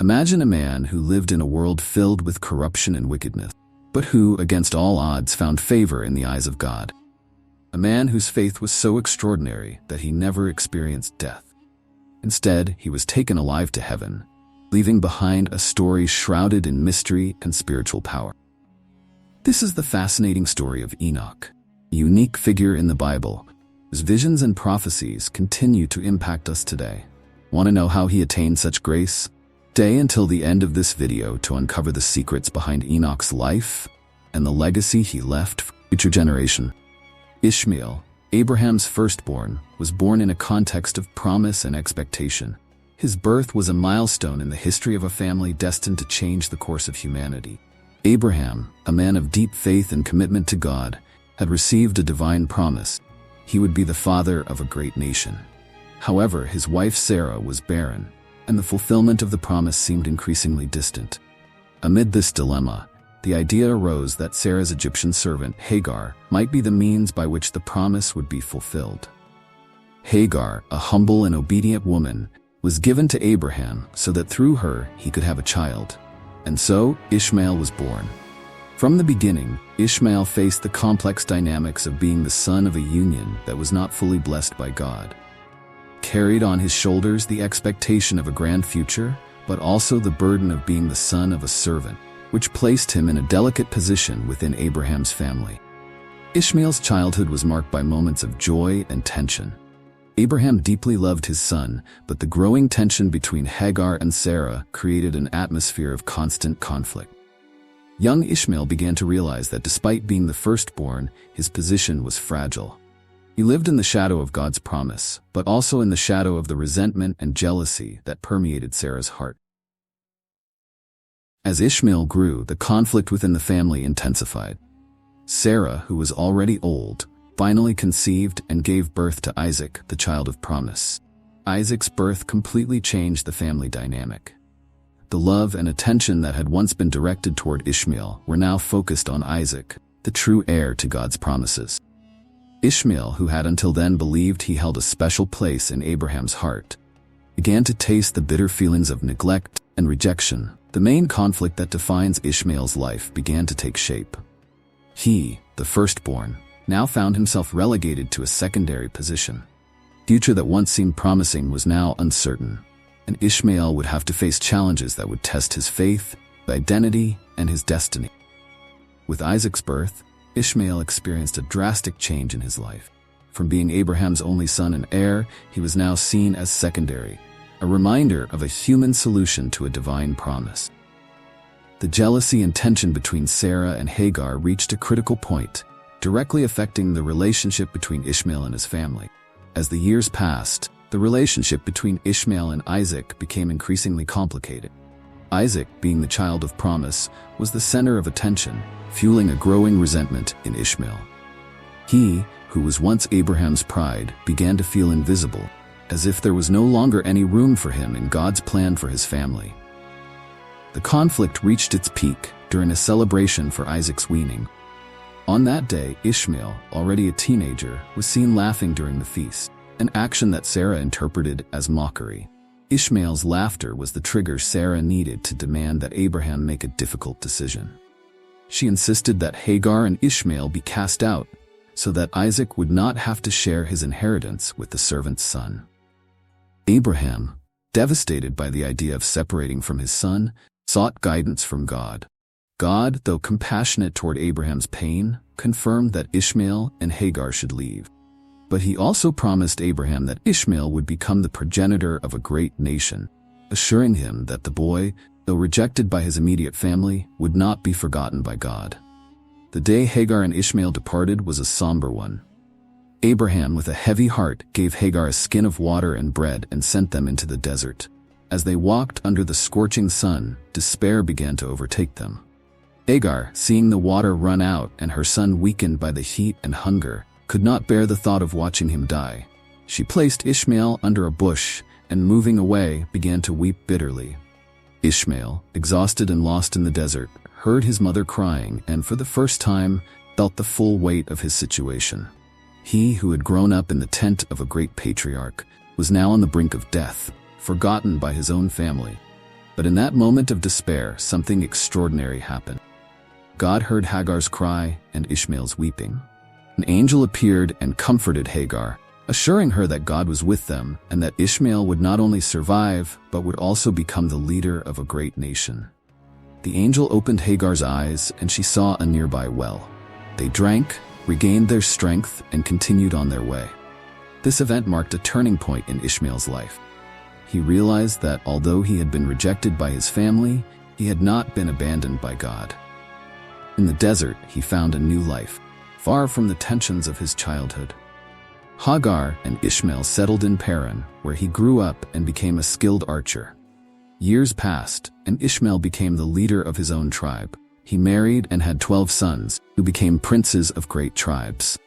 Imagine a man who lived in a world filled with corruption and wickedness, but who, against all odds, found favor in the eyes of God. A man whose faith was so extraordinary that he never experienced death. Instead, he was taken alive to heaven, leaving behind a story shrouded in mystery and spiritual power. This is the fascinating story of Enoch, a unique figure in the Bible, whose visions and prophecies continue to impact us today. Want to know how he attained such grace? Stay until the end of this video to uncover the secrets behind Enoch's life and the legacy he left for future generations. Ishmael, Abraham's firstborn, was born in a context of promise and expectation. His birth was a milestone in the history of a family destined to change the course of humanity. Abraham, a man of deep faith and commitment to God, had received a divine promise. He would be the father of a great nation. However, his wife Sarah was barren, and the fulfillment of the promise seemed increasingly distant. Amid this dilemma, the idea arose that Sarah's Egyptian servant, Hagar, might be the means by which the promise would be fulfilled. Hagar, a humble and obedient woman, was given to Abraham so that through her he could have a child. And so, Ishmael was born. From the beginning, Ishmael faced the complex dynamics of being the son of a union that was not fully blessed by God. Carried on his shoulders the expectation of a grand future, but also the burden of being the son of a servant, which placed him in a delicate position within Abraham's family. Ishmael's childhood was marked by moments of joy and tension. Abraham deeply loved his son, but the growing tension between Hagar and Sarah created an atmosphere of constant conflict. Young Ishmael began to realize that despite being the firstborn, his position was fragile. He lived in the shadow of God's promise, but also in the shadow of the resentment and jealousy that permeated Sarah's heart. As Ishmael grew, the conflict within the family intensified. Sarah, who was already old, finally conceived and gave birth to Isaac, the child of promise. Isaac's birth completely changed the family dynamic. The love and attention that had once been directed toward Ishmael were now focused on Isaac, the true heir to God's promises. Ishmael, who had until then believed he held a special place in Abraham's heart, began to taste the bitter feelings of neglect and rejection. The main conflict that defines Ishmael's life began to take shape. He, the firstborn, now found himself relegated to a secondary position. The future that once seemed promising was now uncertain, and Ishmael would have to face challenges that would test his faith, his identity, and his destiny. With Isaac's birth, Ishmael experienced a drastic change in his life. From being Abraham's only son and heir, he was now seen as secondary, a reminder of a human solution to a divine promise. The jealousy and tension between Sarah and Hagar reached a critical point, directly affecting the relationship between Ishmael and his family. As the years passed, the relationship between Ishmael and Isaac became increasingly complicated. Isaac, being the child of promise, was the center of attention, fueling a growing resentment in Ishmael. He, who was once Abraham's pride, began to feel invisible, as if there was no longer any room for him in God's plan for his family. The conflict reached its peak during a celebration for Isaac's weaning. On that day, Ishmael, already a teenager, was seen laughing during the feast, an action that Sarah interpreted as mockery. Ishmael's laughter was the trigger Sarah needed to demand that Abraham make a difficult decision. She insisted that Hagar and Ishmael be cast out, so that Isaac would not have to share his inheritance with the servant's son. Abraham, devastated by the idea of separating from his son, sought guidance from God. God, though compassionate toward Abraham's pain, confirmed that Ishmael and Hagar should leave. But he also promised Abraham that Ishmael would become the progenitor of a great nation, assuring him that the boy, though rejected by his immediate family, would not be forgotten by God. The day Hagar and Ishmael departed was a somber one. Abraham, with a heavy heart, gave Hagar a skin of water and bread and sent them into the desert. As they walked under the scorching sun, despair began to overtake them. Hagar, seeing the water run out and her son weakened by the heat and hunger, could not bear the thought of watching him die. She placed Ishmael under a bush and, moving away, began to weep bitterly. Ishmael, exhausted and lost in the desert, heard his mother crying and, for the first time, felt the full weight of his situation. He, who had grown up in the tent of a great patriarch, was now on the brink of death, forgotten by his own family. But in that moment of despair, something extraordinary happened. God heard Hagar's cry and Ishmael's weeping. An angel appeared and comforted Hagar, assuring her that God was with them and that Ishmael would not only survive, but would also become the leader of a great nation. The angel opened Hagar's eyes and she saw a nearby well. They drank, regained their strength, and continued on their way. This event marked a turning point in Ishmael's life. He realized that although he had been rejected by his family, he had not been abandoned by God. In the desert, he found a new life, far from the tensions of his childhood. Hagar and Ishmael settled in Paran, where he grew up and became a skilled archer. Years passed, and Ishmael became the leader of his own tribe. He married and had 12 sons, who became princes of great tribes.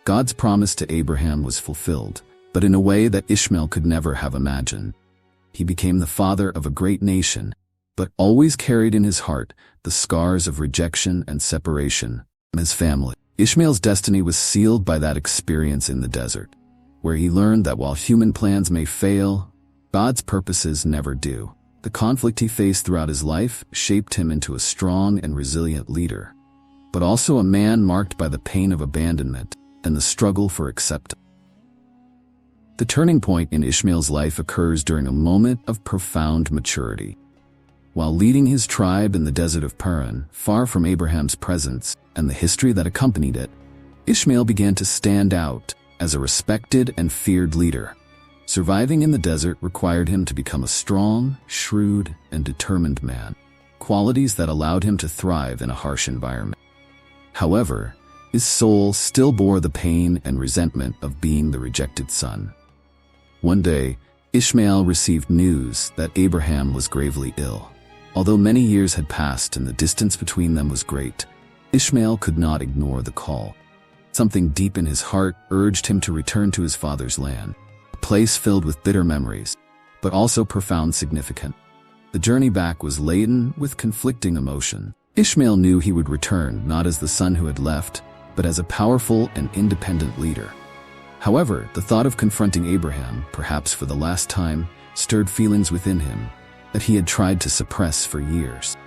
God's promise to Abraham was fulfilled, but in a way that Ishmael could never have imagined. He became the father of a great nation, but always carried in his heart the scars of rejection and separation from his family. Ishmael's destiny was sealed by that experience in the desert, where he learned that while human plans may fail, God's purposes never do. The conflict he faced throughout his life shaped him into a strong and resilient leader, but also a man marked by the pain of abandonment and the struggle for acceptance. The turning point in Ishmael's life occurs during a moment of profound maturity. While leading his tribe in the desert of Paran, far from Abraham's presence and the history that accompanied it, Ishmael began to stand out as a respected and feared leader. Surviving in the desert required him to become a strong, shrewd, and determined man, qualities that allowed him to thrive in a harsh environment. However, his soul still bore the pain and resentment of being the rejected son. One day, Ishmael received news that Abraham was gravely ill. Although many years had passed and the distance between them was great, Ishmael could not ignore the call. Something deep in his heart urged him to return to his father's land, a place filled with bitter memories, but also profound significance. The journey back was laden with conflicting emotion. Ishmael knew he would return not as the son who had left, but as a powerful and independent leader. However, the thought of confronting Abraham, perhaps for the last time, stirred feelings within him that he had tried to suppress for years.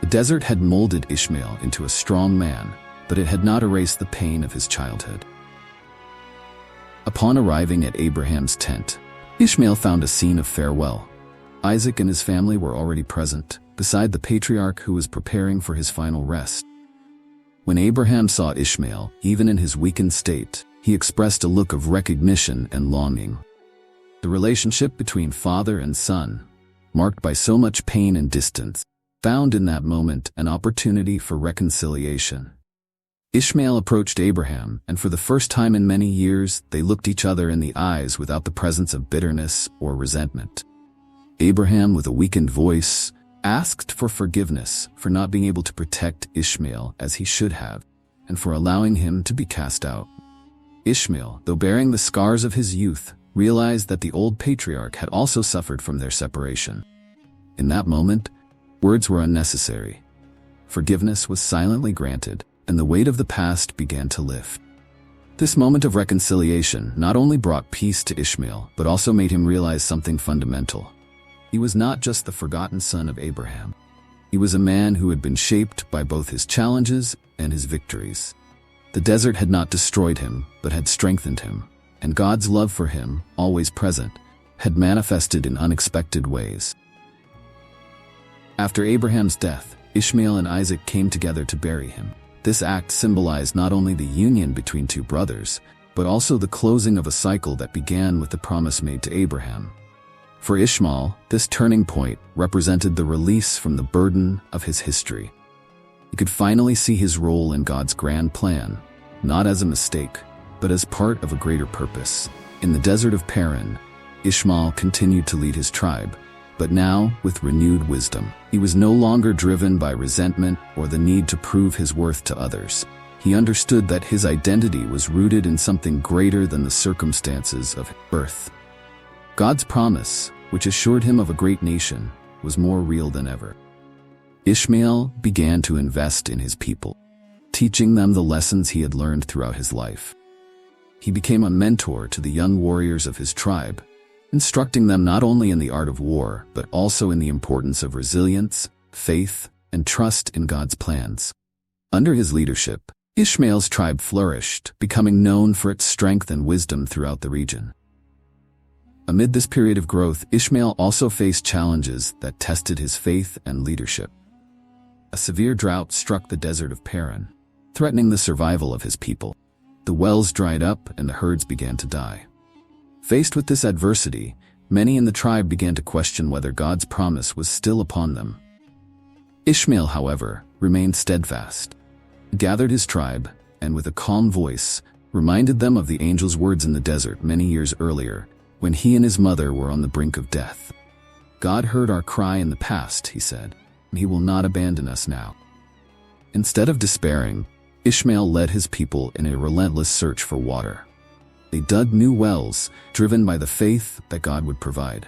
The desert had molded Ishmael into a strong man, but it had not erased the pain of his childhood. Upon arriving at Abraham's tent, Ishmael found a scene of farewell. Isaac and his family were already present, beside the patriarch who was preparing for his final rest. When Abraham saw Ishmael, even in his weakened state, he expressed a look of recognition and longing. The relationship between father and son, marked by so much pain and distance, found in that moment an opportunity for reconciliation. Ishmael approached Abraham, and for the first time in many years, they looked each other in the eyes without the presence of bitterness or resentment. Abraham, with a weakened voice, asked for forgiveness for not being able to protect Ishmael as he should have, and for allowing him to be cast out. Ishmael, though bearing the scars of his youth, realized that the old patriarch had also suffered from their separation. In that moment, words were unnecessary. Forgiveness was silently granted, and the weight of the past began to lift. This moment of reconciliation not only brought peace to Ishmael, but also made him realize something fundamental. He was not just the forgotten son of Abraham. He was a man who had been shaped by both his challenges and his victories. The desert had not destroyed him, but had strengthened him, and God's love for him, always present, had manifested in unexpected ways. After Abraham's death, Ishmael and Isaac came together to bury him. This act symbolized not only the union between two brothers, but also the closing of a cycle that began with the promise made to Abraham. For Ishmael, this turning point represented the release from the burden of his history. He could finally see his role in God's grand plan, not as a mistake, but as part of a greater purpose. In the desert of Paran, Ishmael continued to lead his tribe, but now with renewed wisdom. He was no longer driven by resentment or the need to prove his worth to others. He understood that his identity was rooted in something greater than the circumstances of birth. God's promise, which assured him of a great nation, was more real than ever. Ishmael began to invest in his people, teaching them the lessons he had learned throughout his life. He became a mentor to the young warriors of his tribe, instructing them not only in the art of war, but also in the importance of resilience, faith, and trust in God's plans. Under his leadership, Ishmael's tribe flourished, becoming known for its strength and wisdom throughout the region. Amid this period of growth, Ishmael also faced challenges that tested his faith and leadership. A severe drought struck the desert of Paran, threatening the survival of his people. The wells dried up and the herds began to die. Faced with this adversity, many in the tribe began to question whether God's promise was still upon them. Ishmael, however, remained steadfast. He gathered his tribe, and with a calm voice, reminded them of the angel's words in the desert many years earlier, when he and his mother were on the brink of death. "God heard our cry in the past," he said, "and he will not abandon us now." Instead of despairing, Ishmael led his people in a relentless search for water. They dug new wells, driven by the faith that God would provide.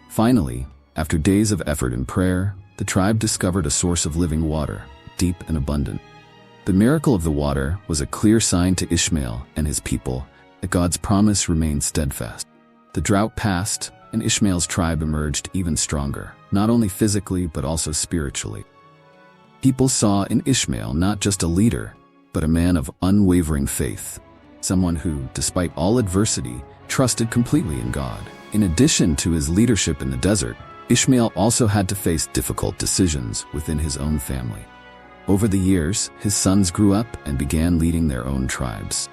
Finally, after days of effort and prayer, the tribe discovered a source of living water, deep and abundant. The miracle of the water was a clear sign to Ishmael and his people that God's promise remained steadfast. The drought passed, and Ishmael's tribe emerged even stronger, not only physically but also spiritually. People saw in Ishmael not just a leader, but a man of unwavering faith, someone who, despite all adversity, trusted completely in God. In addition to his leadership in the desert, Ishmael also had to face difficult decisions within his own family. Over the years, his sons grew up and began leading their own tribes.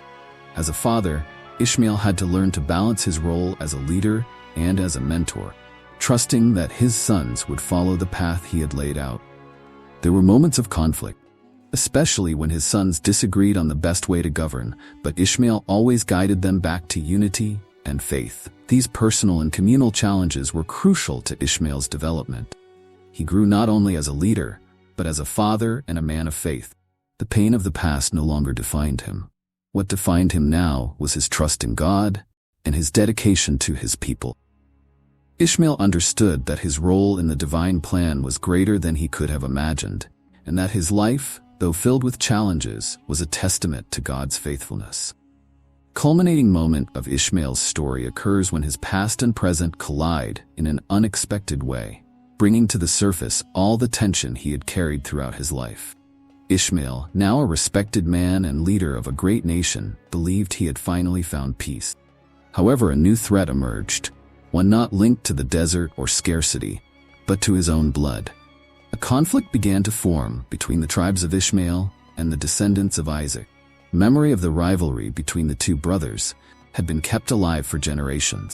As a father, Ishmael had to learn to balance his role as a leader and as a mentor, trusting that his sons would follow the path he had laid out. There were moments of conflict, especially when his sons disagreed on the best way to govern, but Ishmael always guided them back to unity and faith. These personal and communal challenges were crucial to Ishmael's development. He grew not only as a leader, but as a father and a man of faith. The pain of the past no longer defined him. What defined him now was his trust in God and his dedication to his people. Ishmael understood that his role in the divine plan was greater than he could have imagined, and that his life, though filled with challenges, was a testament to God's faithfulness. The culminating moment of Ishmael's story occurs when his past and present collide in an unexpected way, bringing to the surface all the tension he had carried throughout his life. Ishmael, now a respected man and leader of a great nation, believed he had finally found peace. However, a new threat emerged, one not linked to the desert or scarcity, but to his own blood. A conflict began to form between the tribes of Ishmael and the descendants of Isaac. Memory of the rivalry between the two brothers had been kept alive for generations.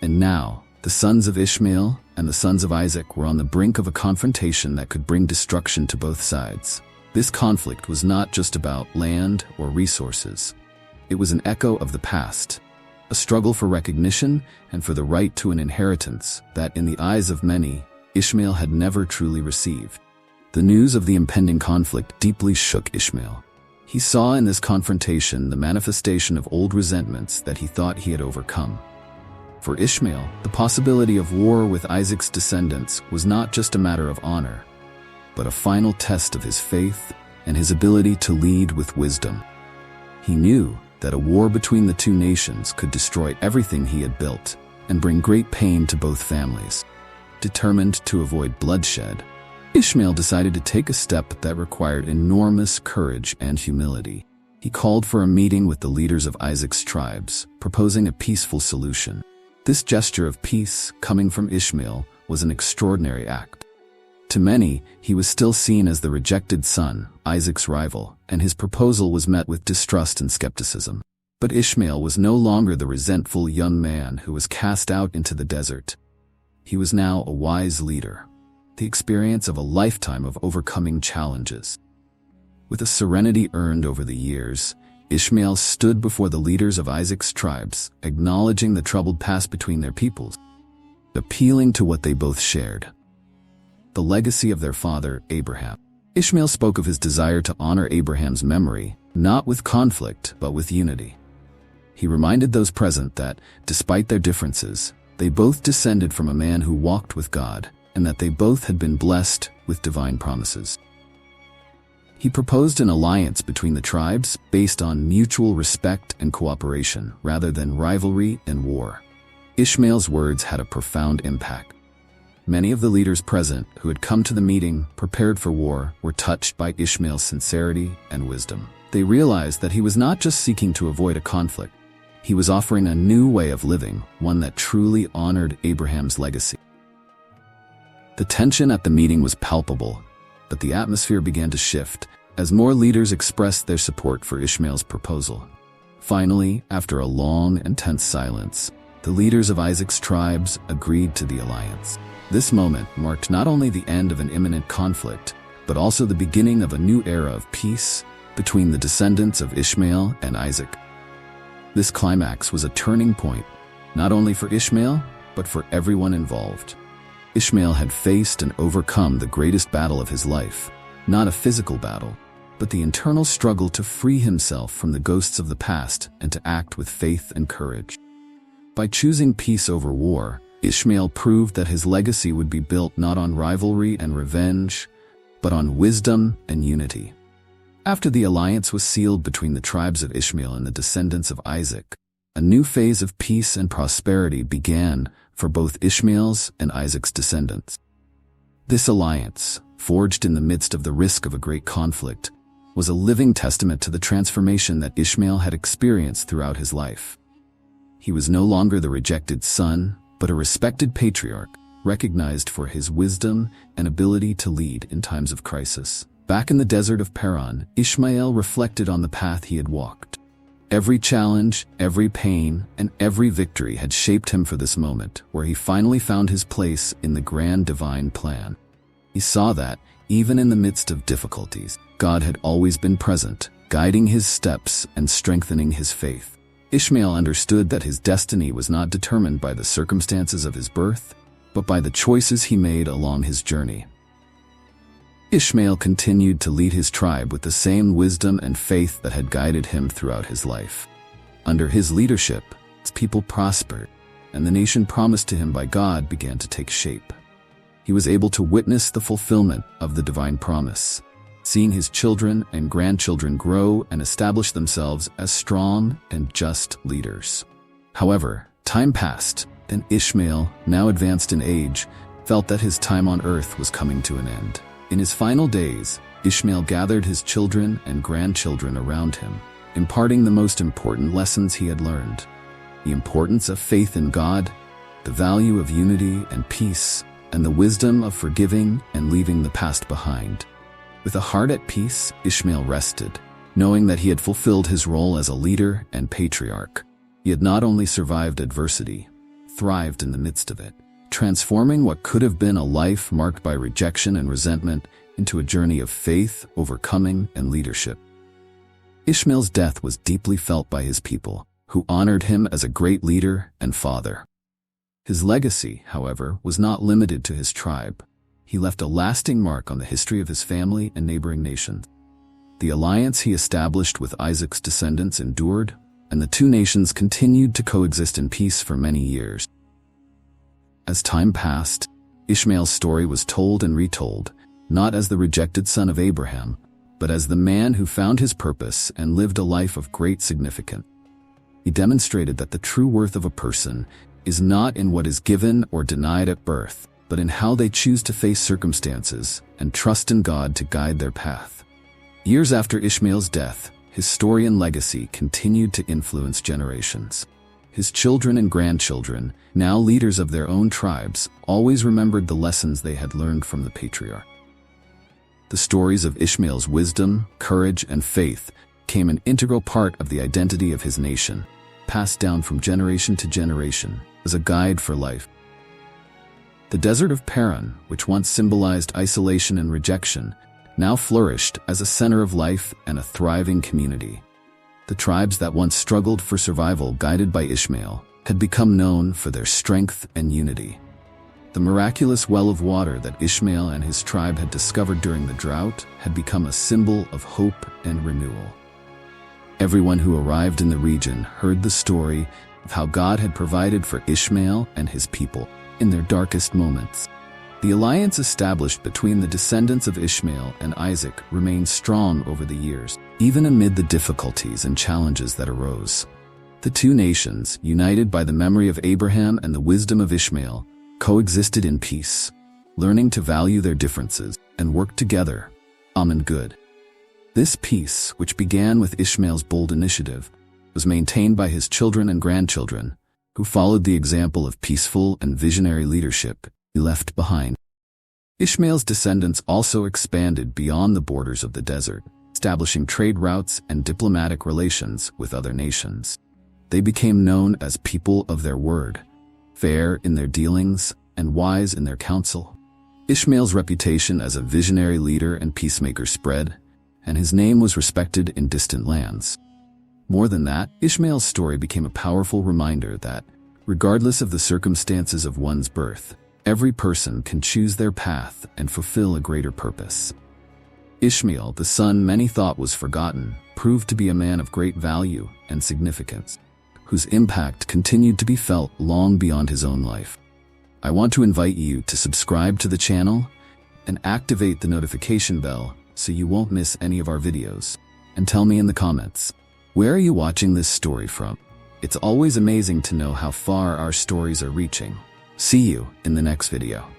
And now, the sons of Ishmael and the sons of Isaac were on the brink of a confrontation that could bring destruction to both sides. This conflict was not just about land or resources. It was an echo of the past, a struggle for recognition and for the right to an inheritance that, in the eyes of many, Ishmael had never truly received. The news of the impending conflict deeply shook Ishmael. He saw in this confrontation the manifestation of old resentments that he thought he had overcome. For Ishmael, the possibility of war with Isaac's descendants was not just a matter of honor, but a final test of his faith and his ability to lead with wisdom. He knew that a war between the two nations could destroy everything he had built and bring great pain to both families. Determined to avoid bloodshed, Ishmael decided to take a step that required enormous courage and humility. He called for a meeting with the leaders of Isaac's tribes, proposing a peaceful solution. This gesture of peace, coming from Ishmael, was an extraordinary act. To many, he was still seen as the rejected son, Isaac's rival, and his proposal was met with distrust and skepticism. But Ishmael was no longer the resentful young man who was cast out into the desert. He was now a wise leader, the experience of a lifetime of overcoming challenges. With a serenity earned over the years, Ishmael stood before the leaders of Isaac's tribes, acknowledging the troubled past between their peoples, appealing to what they both shared: the legacy of their father, Abraham. Ishmael spoke of his desire to honor Abraham's memory, not with conflict, but with unity. He reminded those present that, despite their differences, they both descended from a man who walked with God, and that they both had been blessed with divine promises. He proposed an alliance between the tribes based on mutual respect and cooperation, rather than rivalry and war. Ishmael's words had a profound impact. Many of the leaders present who had come to the meeting prepared for war were touched by Ishmael's sincerity and wisdom. They realized that he was not just seeking to avoid a conflict. He was offering a new way of living, one that truly honored Abraham's legacy. The tension at the meeting was palpable, but the atmosphere began to shift as more leaders expressed their support for Ishmael's proposal. Finally, after a long and tense silence, the leaders of Isaac's tribes agreed to the alliance. This moment marked not only the end of an imminent conflict, but also the beginning of a new era of peace between the descendants of Ishmael and Isaac. This climax was a turning point, not only for Ishmael, but for everyone involved. Ishmael had faced and overcome the greatest battle of his life, not a physical battle, but the internal struggle to free himself from the ghosts of the past and to act with faith and courage. By choosing peace over war, Ishmael proved that his legacy would be built not on rivalry and revenge, but on wisdom and unity. After the alliance was sealed between the tribes of Ishmael and the descendants of Isaac, a new phase of peace and prosperity began for both Ishmael's and Isaac's descendants. This alliance, forged in the midst of the risk of a great conflict, was a living testament to the transformation that Ishmael had experienced throughout his life. He was no longer the rejected son, but a respected patriarch, recognized for his wisdom and ability to lead in times of crisis. Back in the desert of Paran, Ishmael reflected on the path he had walked. Every challenge, every pain, and every victory had shaped him for this moment, where he finally found his place in the grand divine plan. He saw that, even in the midst of difficulties, God had always been present, guiding his steps and strengthening his faith. Ishmael understood that his destiny was not determined by the circumstances of his birth, but by the choices he made along his journey. Ishmael continued to lead his tribe with the same wisdom and faith that had guided him throughout his life. Under his leadership, his people prospered, and the nation promised to him by God began to take shape. He was able to witness the fulfillment of the divine promise, seeing his children and grandchildren grow and establish themselves as strong and just leaders. However, time passed, and Ishmael, now advanced in age, felt that his time on earth was coming to an end. In his final days, Ishmael gathered his children and grandchildren around him, imparting the most important lessons he had learned: the importance of faith in God, the value of unity and peace, and the wisdom of forgiving and leaving the past behind. With a heart at peace, Ishmael rested, knowing that he had fulfilled his role as a leader and patriarch. He had not only survived adversity, thrived in the midst of it, transforming what could have been a life marked by rejection and resentment into a journey of faith, overcoming, and leadership. Ishmael's death was deeply felt by his people, who honored him as a great leader and father. His legacy, however, was not limited to his tribe. He left a lasting mark on the history of his family and neighboring nations. The alliance he established with Isaac's descendants endured, and the two nations continued to coexist in peace for many years. As time passed, Ishmael's story was told and retold, not as the rejected son of Abraham, but as the man who found his purpose and lived a life of great significance. He demonstrated that the true worth of a person is not in what is given or denied at birth, but in how they choose to face circumstances and trust in God to guide their path. Years after Ishmael's death, his story and legacy continued to influence generations. His children and grandchildren, now leaders of their own tribes, always remembered the lessons they had learned from the patriarch. The stories of Ishmael's wisdom, courage, and faith became an integral part of the identity of his nation, passed down from generation to generation as a guide for life. The desert of Paran, which once symbolized isolation and rejection, now flourished as a center of life and a thriving community. The tribes that once struggled for survival, guided by Ishmael, had become known for their strength and unity. The miraculous well of water that Ishmael and his tribe had discovered during the drought had become a symbol of hope and renewal. Everyone who arrived in the region heard the story of how God had provided for Ishmael and his people in their darkest moments. The alliance established between the descendants of Ishmael and Isaac remained strong over the years, even amid the difficulties and challenges that arose. The two nations, united by the memory of Abraham and the wisdom of Ishmael, coexisted in peace, learning to value their differences and work together, common good. This peace, which began with Ishmael's bold initiative, was maintained by his children and grandchildren, who followed the example of peaceful and visionary leadership he left behind. Ishmael's descendants also expanded beyond the borders of the desert, establishing trade routes and diplomatic relations with other nations. They became known as people of their word, fair in their dealings and wise in their counsel. Ishmael's reputation as a visionary leader and peacemaker spread, and his name was respected in distant lands. More than that, Ishmael's story became a powerful reminder that, regardless of the circumstances of one's birth, every person can choose their path and fulfill a greater purpose. Ishmael, the son many thought was forgotten, proved to be a man of great value and significance, whose impact continued to be felt long beyond his own life. I want to invite you to subscribe to the channel and activate the notification bell so you won't miss any of our videos. And tell me in the comments, where are you watching this story from? It's always amazing to know how far our stories are reaching. See you in the next video.